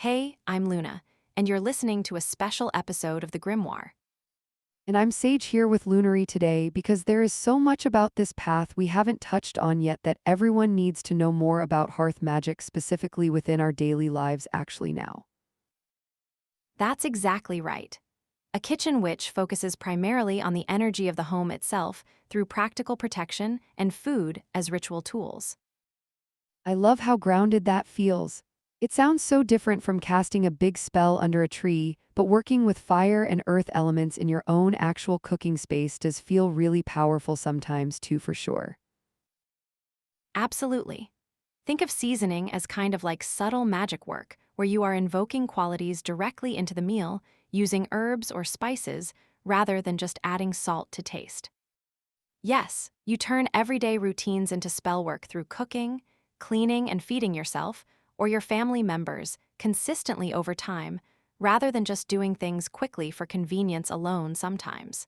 Hey, I'm Luna, and you're listening to a special episode of the Grimoire. And I'm Sage here with Lunary today because there is so much about this path we haven't touched on yet that everyone needs to know more about hearth magic specifically within our daily lives actually now. That's exactly right. A kitchen witch focuses primarily on the energy of the home itself through practical protection and food as ritual tools. I love how grounded that feels. It sounds so different from casting a big spell under a tree, but working with fire and earth elements in your own actual cooking space does feel really powerful sometimes too, for sure. Absolutely. Think of seasoning as kind of like subtle magic work, where you are invoking qualities directly into the meal using herbs or spices rather than just adding salt to taste. Yes, you turn everyday routines into spellwork through cooking, cleaning, and feeding yourself or your family members consistently over time, rather than just doing things quickly for convenience alone sometimes.